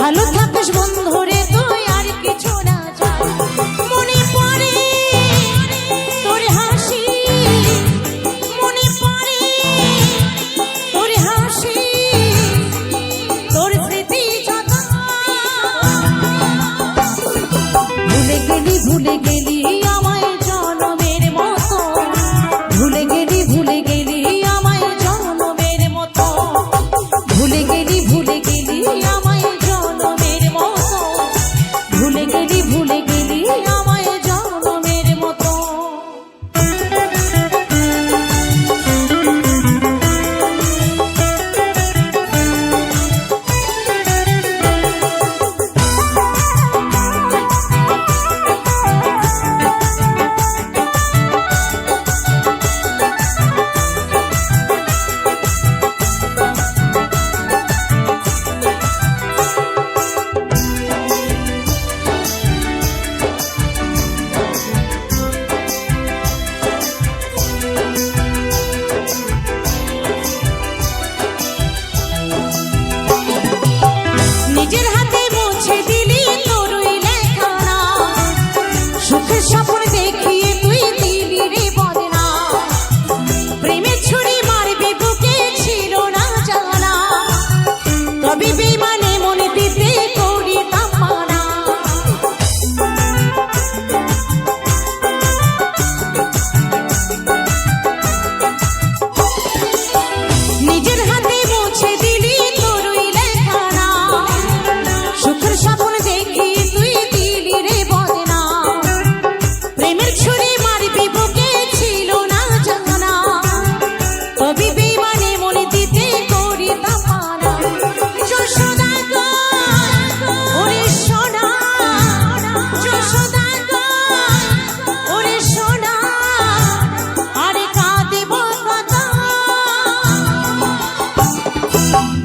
ভালো থাকিস বন্ধুরে তুই আর কিছু না চাই। মনে পড়ে তোর হাসি, মনে পড়ে তোর হাসি, তোর স্মৃতি যত ভুলে গেলি, ভুলে গেলি আমায় জনমের মতো, ভুলে গেলি, ভুলে গেলি আমায় জনমের মতো, ভুলে গেলি, ভুলে গেলি আমায় জনমের মতো, ভুলে গেলি, ভুলে গেলি আমায় জনমের মতো। নিজের হাতে মুছে দিলি তোর ওই লেখানা, সুখের স্বপ্ন দেখিয়ে তুই দিলি রে বদনা, প্রেমের ছুরি মারবি বুকে ছিল না জানা, তবে বেমানে মনে দিতে করিতাম মানা। নিজের হাতে মুছে দিলি তোর ওই লেখানা, সুখের স্বপ্ন দেখিয়ে তুই দিলি রে বদনা, প্রেমের ছুরি মারবি বুকে ছিল না জানা, তবে বেমানে মনে দিতে করিতাম মানা। যশোদা গো ওরে সোনা, যশোদা গো ওরে সোনা, আরে কাঁদিব কত।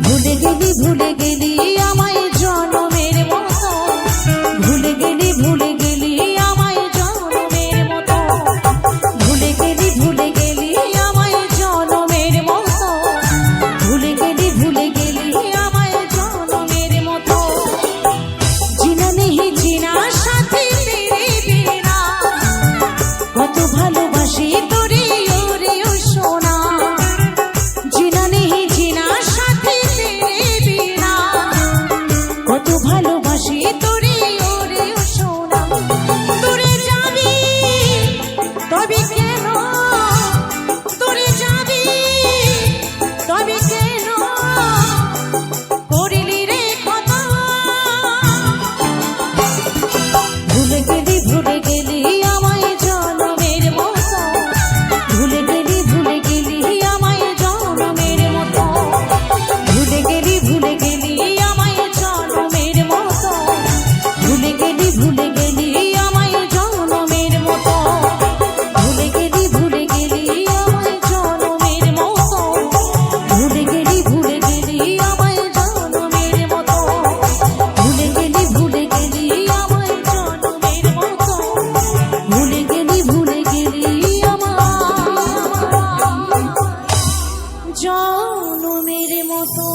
ভুলে গেলি, ভুলে গেলি আমায় জনমের মতো, ভুলে গেলি, ভুলে গেলি আমায় জনমের মতো, ভুলে গেলি, ভুলে গেলি আমায় জনমের মতো, ভুলে গেলি, ভুলে গেলি আমায় জনমের মতো। জিনা নেহি জিনা সাথী তেরে বিনা, কত ভালোবাসি তোরে ওরে ও সোনা, জিনা নেহি জিনা সাথী তেরে বিনা, কত ভালোবাসি তোরে ওরে ও সোনা। তোরে যাবি তবে কেন, তোরে যাবি তবে কেন, করিলি রে কত। ভুলে গেলি, ভুলে গেলি আমায় জনমের মতো, ভুলে গেলি, ভুলে গেলি আমায় জনমের মতো, ভুলে গেলি, ভুলে গেলি আমায় জনমের মতো, ভুলে গেলি, ভুলে গেলি আমায় জনমের মতো, ভুলে গেলি, ভুলে গেলি আমায় জনমের মতো, ভুলে গেলি, ভুলে গেলি আমায় জনমের মতো, ভুলে গেলি, ভুলে গেলি আমায় জনমের মতো, ভুলে গেলি, ভুলে গেলি আমায় জনমের মতো।